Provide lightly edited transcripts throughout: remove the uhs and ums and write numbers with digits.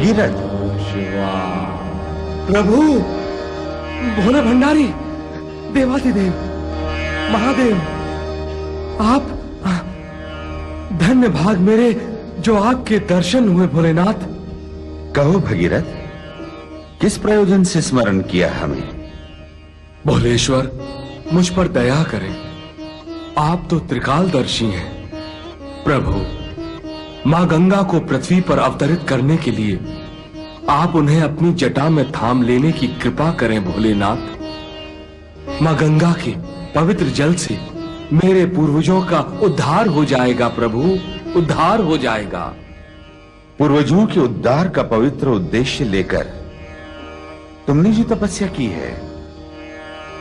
भगीरथ। शिवा। प्रभु, भोले भंडारी, देवाधिदेव, महादेव, आप धन्य भाग मेरे जो आपके दर्शन हुए भोलेनाथ। कहो भगीरथ, किस प्रयोजन से स्मरण किया हमें? भोलेश्वर, मुझ पर दया करें। आप तो त्रिकालदर्शी हैं। प्रभु, मां गंगा को पृथ्वी पर अवतरित करने के लिए आप उन्हें अपनी जटा में थाम लेने की कृपा करें भोलेनाथ। मां गंगा के पवित्र जल से मेरे पूर्वजों का उद्धार हो जाएगा प्रभु, उद्धार हो जाएगा। पूर्वजों के उद्धार का पवित्र उद्देश्य लेकर तुमने जो तपस्या की है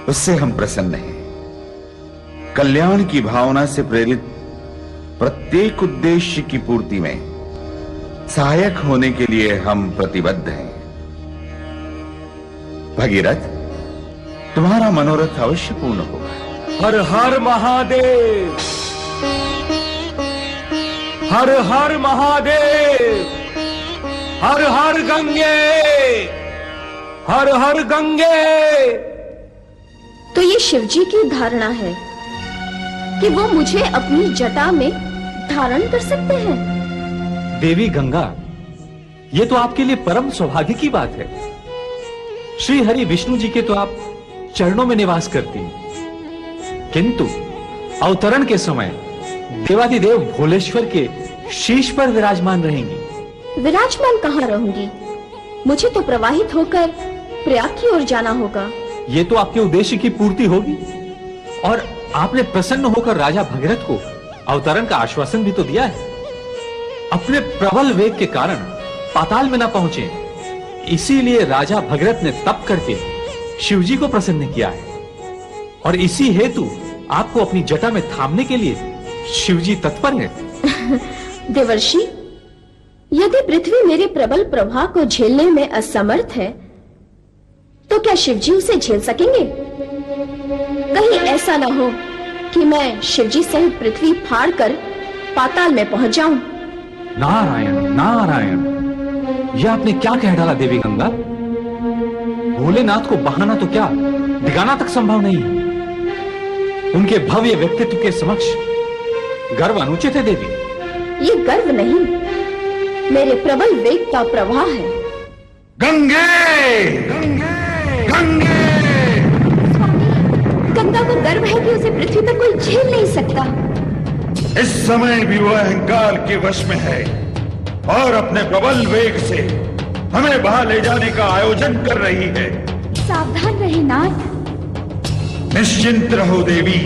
उससे हम प्रसन्न हैं। कल्याण की भावना से प्रेरित प्रत्येक उद्देश्य की पूर्ति में सहायक होने के लिए हम प्रतिबद्ध हैं। भगीरथ, तुम्हारा मनोरथ अवश्य पूर्ण होगा। हर हर महादेव, हर हर महादेव, हर हर गंगे, हर हर गंगे। तो ये शिवजी की धारणा है कि वो मुझे अपनी जटा में धारण कर सकते हैं। देवी गंगा, ये तो आपके लिए परम सौभाग्य की बात है। श्री हरि विष्णु जी के तो आप चरणों में निवास करती हैं, किंतु अवतरण के समय देवाधिदेव भोलेश्वर के शीश पर विराजमान रहेंगी। विराजमान कहाँ रहूंगी? मुझे तो प्रवाहित होकर प्रयाग की ओर जाना होगा। ये तो आपके उद्देश्य की पूर्ति होगी, और आपने प्रसन्न होकर राजा भगीरथ को अवतरण का आश्वासन भी तो दिया है। अपने प्रबल वेग के कारण पाताल में न पहुंचे, इसीलिए राजा भगीरथ ने तप करके शिवजी को प्रसन्न किया है, और इसी हेतु आपको अपनी जटा में थामने के लिए शिवजी तत्पर हैं। देवर्षि, यदि पृथ्वी मेरे प्रबल प्रवाह को झेलने में असमर्थ है, तो क्या शिवजी उसे झेल सकेंगे? कहीं ऐसा न हो कि मैं शिवजी सहित पृथ्वी फाड़कर पाताल में पहुंच जाऊं। नारायण नारायण, यह आपने क्या कह डाला देवी गंगा? भोलेनाथ को बहाना तो क्या, दिखाना तक संभव नहीं है। उनके भव्य व्यक्तित्व के समक्ष गर्व अनुचित है देवी। ये गर्व नहीं, मेरे प्रबल वेग का प्रवाह है। गंगे, गंगे, गंगे। गंगा को गर्व है कि उसे पृथ्वी पर कोई झेल नहीं सकता। इस समय भी वह अहंकार के वश में है और अपने प्रबल वेग से हमें बहा ले जाने का आयोजन कर रही है। सावधान रहे नाथ। निश्चिंत रहो देवी,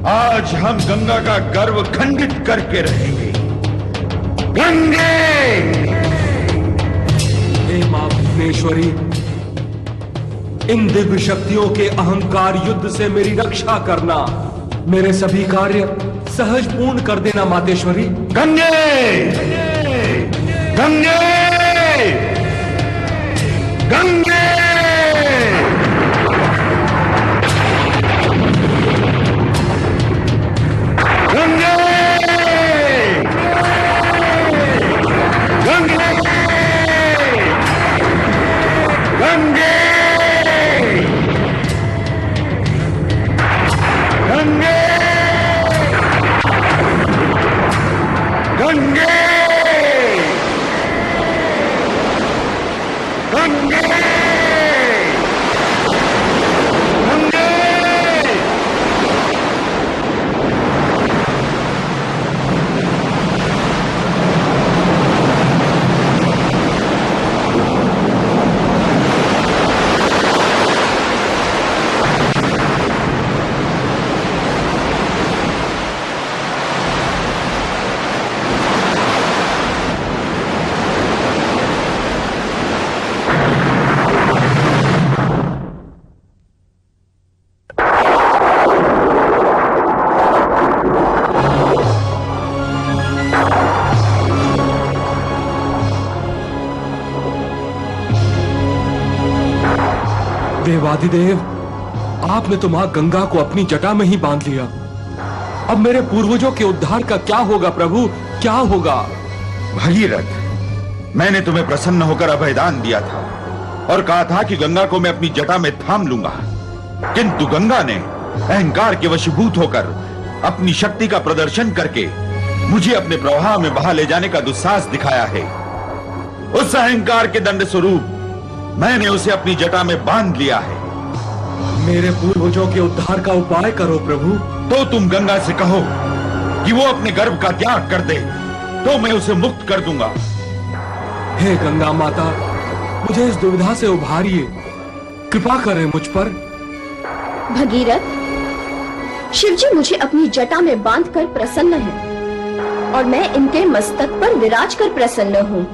आज हम गंगा का गर्व खंडित करके रहेंगे। गंगे! हे मां भुवनेश्वरी, इन दिव्य शक्तियों के अहंकार युद्ध से मेरी रक्षा करना, मेरे सभी कार्य सहज पूर्ण कर देना मातेश्वरी। गंगे! गंगे! गंगे! गंगे! गंगे! गंगे! गंगे! गंगे! गंगे! देवाधिदेव, आपने तो मां गंगा को अपनी जटा में ही बांध लिया। अब मेरे पूर्वजों के उद्धार का क्या होगा प्रभु, क्या होगा? भगीरथ, मैंने तुम्हें प्रसन्न होकर अभयदान दिया था और कहा था कि गंगा को मैं अपनी जटा में थाम लूंगा, किंतु गंगा ने अहंकार के वशीभूत होकर अपनी शक्ति का प्रदर्शन करके मुझे अपने प्रवाह में बहा ले जाने का दुस्साहस दिखाया है। उस अहंकार के दंड स्वरूप मैंने उसे अपनी जटा में बांध लिया है। मेरे पूर्वजों के उद्धार का उपाय करो प्रभु। तो तुम गंगा से कहो कि वो अपने गर्भ का त्याग कर दे, तो मैं उसे मुक्त कर दूंगा। हे गंगा माता, मुझे इस दुविधा से उभारिए, कृपा करें मुझ पर। भगीरथ, शिवजी मुझे अपनी जटा में बांधकर प्रसन्न है और मैं इनके मस्तक पर विराज कर प्रसन्न हूँ।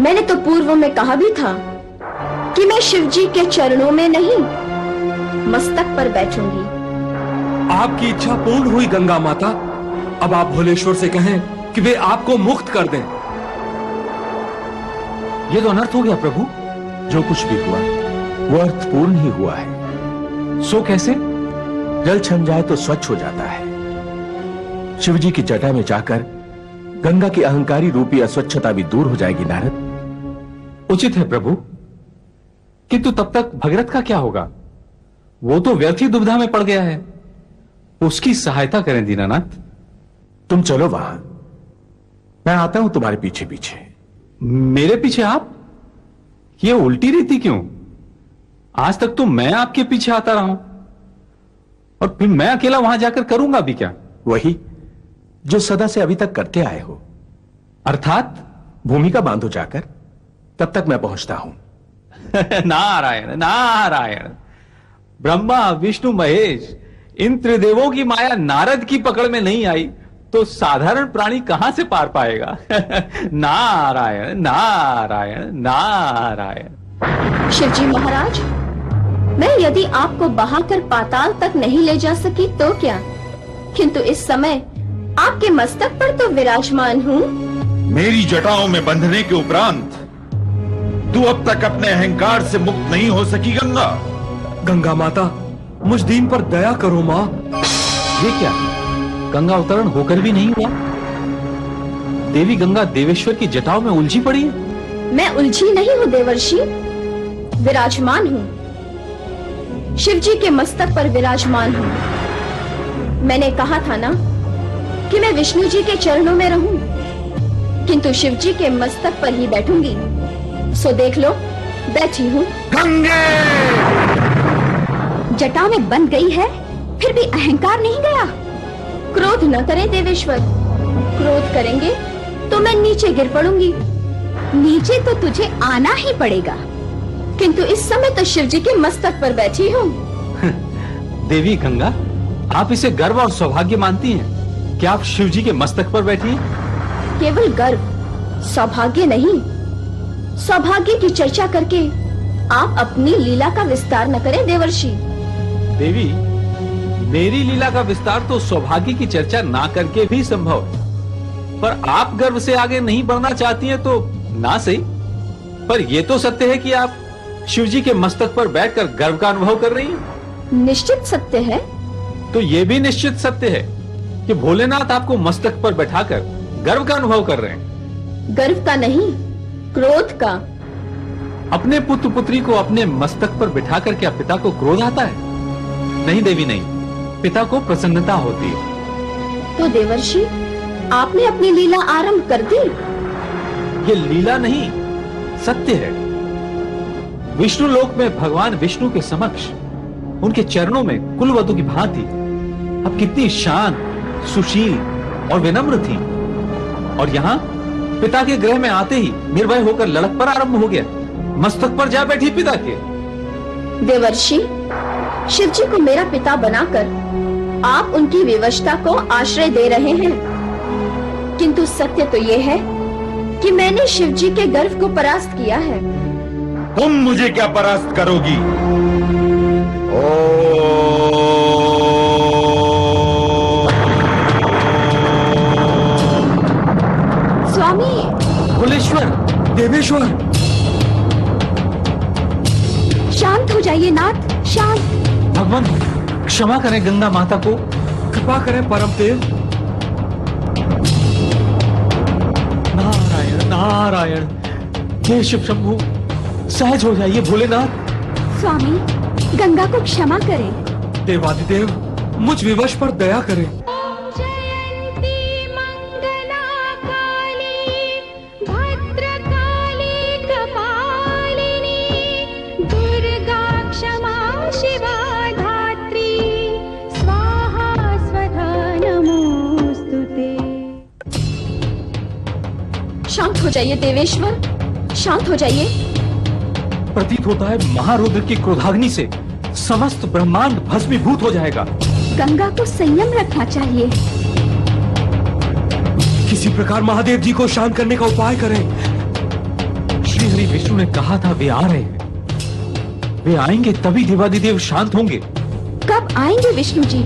मैंने तो पूर्व में कहा भी था कि मैं शिवजी के चरणों में नहीं, मस्तक पर बैठूंगी। आपकी इच्छा पूर्ण हुई गंगा माता। अब आप भोलेश्वर से कहें कि वे आपको मुक्त कर दें। ये तो अनर्थ हो गया प्रभु। जो कुछ भी हुआ वो अर्थपूर्ण ही हुआ है। सो कैसे? जल छन जाए तो स्वच्छ हो जाता है। शिवजी की जटा में जाकर गंगा की अहंकारी रूपी अस्वच्छता भी दूर हो जाएगी नारद। उचित है प्रभु, किंतु तब तक भगीरथ का क्या होगा? वो तो व्यर्थ ही दुविधा में पड़ गया है। उसकी सहायता करें दीनानाथ। तुम चलो वहां, मैं आता हूं तुम्हारे पीछे पीछे। मेरे पीछे आप? ये उल्टी रीति क्यों? आज तक तो मैं आपके पीछे आता रहा हूं और फिर मैं अकेला वहां जाकर करूंगा भी क्या? वही जो सदा से अभी तक करते आए हो। अर्थात भूमिका बांधो जाकर, तब तक मैं पहुंचता हूं। नारायण नारायण। ब्रह्मा विष्णु महेश इन त्रिदेवों की माया नारद की पकड़ में नहीं आई तो साधारण प्राणी कहां से पार पाएगा? नारायण नारायण नारायण। शिवजी महाराज, मैं यदि आपको बहाकर पाताल तक नहीं ले जा सकी तो क्या, किंतु इस समय आपके मस्तक पर तो विराजमान हूँ। मेरी जटाओं में बंधने के उपरांत तू अब तक अपने अहंकार से मुक्त नहीं हो सकी गंगा। गंगा माता, मुझ दीन पर दया करो मां। ये क्या, गंगा अवतरण होकर भी नहीं हुआ? देवी गंगा देवेश्वर की जटाओं में उलझी पड़ी है। मैं उलझी नहीं हूँ देवर्षि, विराजमान हूँ। शिवजी के मस्तक पर विराजमान हूँ। मैंने कहा था ना कि मैं विष्णु जी के चरणों में रहूं, किंतु शिवजी के मस्तक पर ही बैठूंगी। सो देख लो, बैठी हूँ। जटा में बंध गई है, फिर भी अहंकार नहीं गया। क्रोध न करें देवेश्वर, क्रोध करेंगे तो मैं नीचे गिर पड़ूंगी। नीचे तो तुझे आना ही पड़ेगा, किंतु इस समय तो शिवजी के मस्तक पर बैठी हूँ। देवी गंगा, आप इसे गर्व और सौभाग्य मानती हैं कि आप शिवजी के मस्तक पर बैठी हैं? केवल गर्व, सौभाग्य नहीं। सौभाग्य की चर्चा करके आप अपनी लीला का विस्तार न करें देवर्षि। देवी, मेरी लीला का विस्तार तो सौभाग्य की चर्चा ना करके भी संभव है, पर आप गर्व से आगे नहीं बढ़ना चाहती हैं तो ना सही, पर यह तो सत्य है कि आप शिवजी के मस्तक पर बैठकर गर्व का अनुभव कर रही हैं। निश्चित सत्य है। तो यह भी निश्चित सत्य है कि भोलेनाथ आपको मस्तक पर बैठाकर गर्व का अनुभव कर रहे हैं। गर्व का नहीं, क्रोध का। अपने पुत्र पुत्री को अपने मस्तक पर बिठाकर क्या पिता को क्रोध आता है? नहीं देवी नहीं, पिता को प्रसन्नता होती है। तो देवर्षि, आपने अपनी लीला आरंभ कर दी। ये लीला नहीं, सत्य है। विष्णु लोक में भगवान विष्णु के समक्ष उनके चरणों में कुलवधु की भांति अब कितनी शांत, सुशील और विनम्र थी, और यहाँ पिता के गृह में आते ही निर्भय होकर लड़क पर आरंभ हो गया। मस्तक पर जा बैठी पिता के। देवर्षि, शिवजी को मेरा पिता बनाकर आप उनकी विवशता को आश्रय दे रहे हैं, किंतु सत्य तो यह है कि मैंने शिवजी के गर्व को परास्त किया है। तुम मुझे क्या परास्त करोगी? स्वामी, भोलेश्वर, देवेश्वर, शांत हो जाइए नाथ, शांत। भगवान क्षमा करें गंगा माता को। कृपा करें परम देव। नारायण नारायण, हे शिव शंभु, सहज हो जाइए भोलेनाथ। स्वामी, गंगा को क्षमा करें। देवादिदेव, मुझ विवश पर दया करें। जयंती मंगला काली भद्रकाली कपालिनी दुर्गा क्षमा शिवा धात्री स्वाहा स्वधा नमोस्तुते। शांत हो जाइए देवेश्वर, शांत हो जाइए। प्रतीत होता है महारुद्र की क्रोधाग्नि से समस्त ब्रह्मांड भस्मीभूत हो जाएगा। गंगा को संयम रखना चाहिए। किसी प्रकार महादेव जी को शांत करने का उपाय करें। श्री हरि विष्णु ने कहा था वे आ रहे हैं, वे आएंगे तभी देवादिदेव शांत होंगे। कब आएंगे विष्णु जी?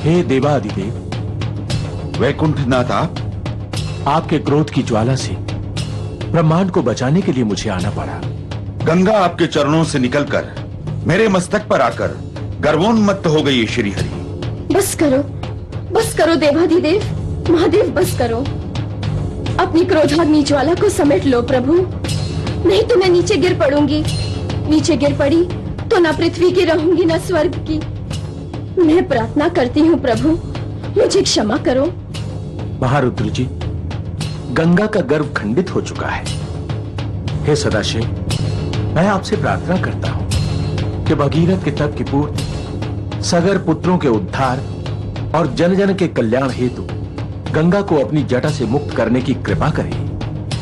हे देवादिदेव, वैकुंठनाथ, आपके क्रोध की ज्वाला से ब्रह्मांड को बचाने के लिए मुझे आना पड़ा। गंगा आपके चरणों से निकलकर मेरे मस्तक पर आकर गर्वोन्मत्त हो गई। श्री हरि, बस करो देवाधिदेव, महादेव बस करो। अपनी क्रोधाग्नि ज्वाला को समेट लो प्रभु, नहीं तो मैं नीचे गिर पड़ूंगी। नीचे गिर पड़ी तो ना पृथ्वी की रहूंगी ना स्वर्ग की। मैं प्रार्थना करती हूँ प्रभु, मुझे क्षमा करो। महारुद्र जी, गंगा का गर्व खंडित हो चुका है। हे सदाशिव, मैं आपसे प्रार्थना करता हूं कि भगीरथ के तप की पूर्ति, सगर पुत्रों के उद्धार और जन जन के कल्याण हेतु गंगा को अपनी जटा से मुक्त करने की कृपा करें।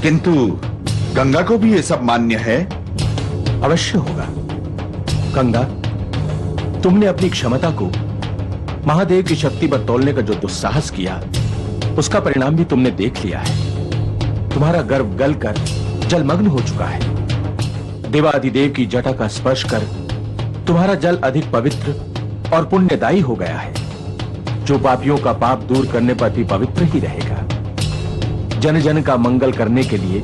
किंतु गंगा को भी ये सब मान्य है? अवश्य होगा। गंगा, तुमने अपनी क्षमता को महादेव की शक्ति पर तोलने का जो दुस्साहस किया, उसका परिणाम भी तुमने देख लिया है। तुम्हारा गर्व गलकर जलमग्न हो चुका है। देवादिदेव की जटा का स्पर्श कर तुम्हारा जल अधिक पवित्र और पुण्यदायी हो गया है, जो पापियों का पाप दूर करने पर भी पवित्र ही रहेगा। जन जन का मंगल करने के लिए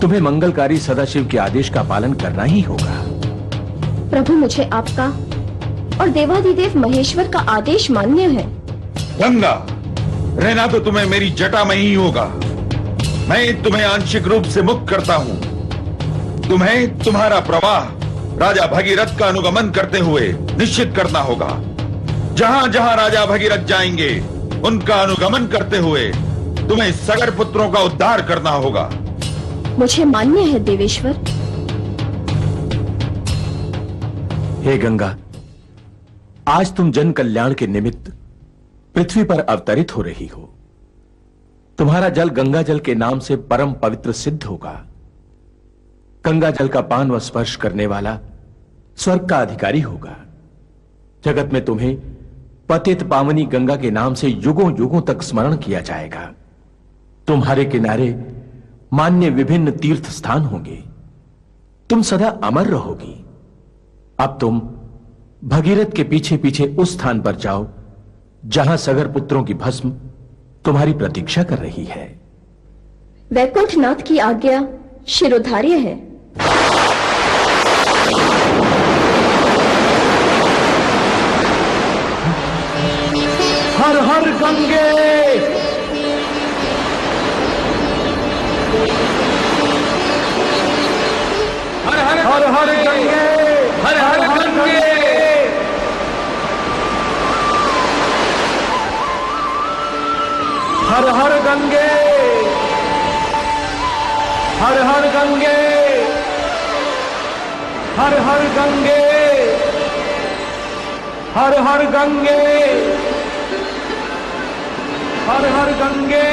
तुम्हें मंगलकारी सदाशिव के आदेश का पालन करना ही होगा। प्रभु, मुझे आपका और देवादिदेव महेश्वर का आदेश मान्य है। गंगा, रहना तो तुम्हें मेरी जटा में ही होगा। मैं तुम्हें आंशिक रूप से मुक्त करता हूं। तुम्हें तुम्हारा प्रवाह राजा भगीरथ का अनुगमन करते हुए निश्चित करना होगा। जहां जहां राजा भगीरथ जाएंगे, उनका अनुगमन करते हुए तुम्हें सगर पुत्रों का उद्धार करना होगा। मुझे मान्य है देवेश्वर। हे गंगा, आज तुम जन कल्याण के निमित्त पृथ्वी पर अवतरित हो रही हो। तुम्हारा जल गंगा जल के नाम से परम पवित्र सिद्ध होगा। गंगा जल का पान व स्पर्श करने वाला स्वर्ग का अधिकारी होगा। जगत में तुम्हें पतित पावनी गंगा के नाम से युगों युगों तक स्मरण किया जाएगा। तुम्हारे किनारे मान्य विभिन्न तीर्थ स्थान होंगे। तुम सदा अमर रहोगी। अब तुम भगीरथ के पीछे पीछे उस स्थान पर जाओ जहां सगर पुत्रों की भस्म तुम्हारी प्रतीक्षा कर रही है। वैकुंठनाथ की आज्ञा शिरोधार्य है। हर हर गंगे, हर हर हर हर गंगे, हर हर गंगे, हर हर गंगे, हर हर गंगे, हर हर गंगे, हर हर गंगे, हर हर गंगे,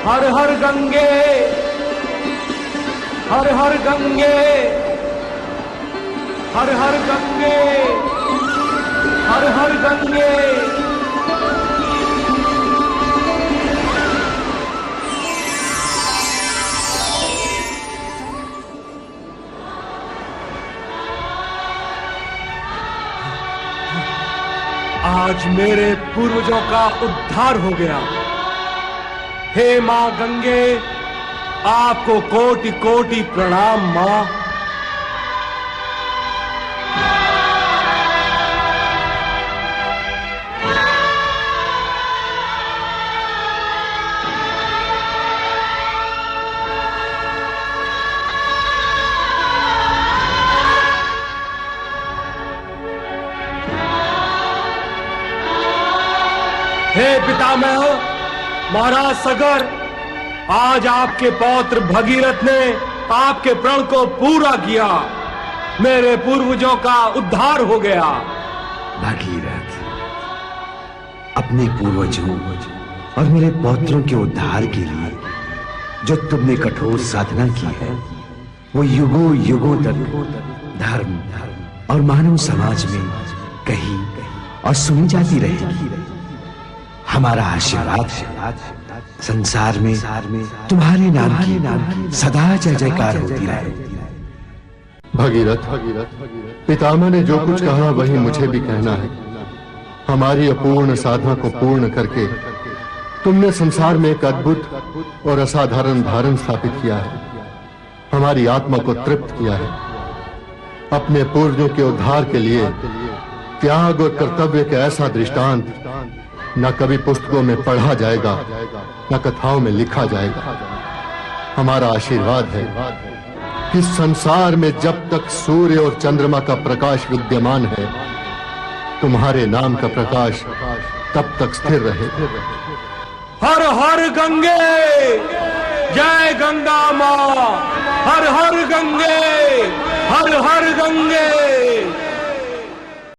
हर हर गंगे, हर हर गंगे, हर हर गंगे, हर हर गंगे। आज मेरे पूर्वजों का उद्धार हो गया। हे मां गंगे, आपको कोटि कोटि प्रणाम मां। हे पितामह महाराज सगर, आज आपके पौत्र भगीरथ ने आपके प्रण को पूरा किया। मेरे पूर्वजों का उद्धार हो गया। भगीरथ, अपने पूर्वजों और मेरे पौत्रों के उद्धार के लिए जो तुमने कठोर साधना की है, वो युगों युगों तक धर्म और मानव समाज में कही और सुनी जाती रहेगी। हमारा आशीर्वाद है संसार में तुम्हारे नाम की सदा जय जयकार होती रहे। भगीरथ, पितामह ने जो कुछ कहा वही मुझे भी कहना है। हमारी अपूर्ण साधना को पूर्ण करके तुमने संसार में एक अद्भुत और असाधारण धारण स्थापित किया है। हमारी आत्मा को तृप्त किया है। अपने पूर्वजों के उद्धार के लिए त्याग और कर्तव्य का ऐसा दृष्टांत न कभी पुस्तकों में पढ़ा जाएगा, न कथाओं में लिखा जाएगा। हमारा आशीर्वाद है कि संसार में जब तक सूर्य और चंद्रमा का प्रकाश विद्यमान है, तुम्हारे नाम का प्रकाश तब तक स्थिर रहे। हर हर गंगे, जय गंगा मां। हर हर गंगे, हर हर गंगे।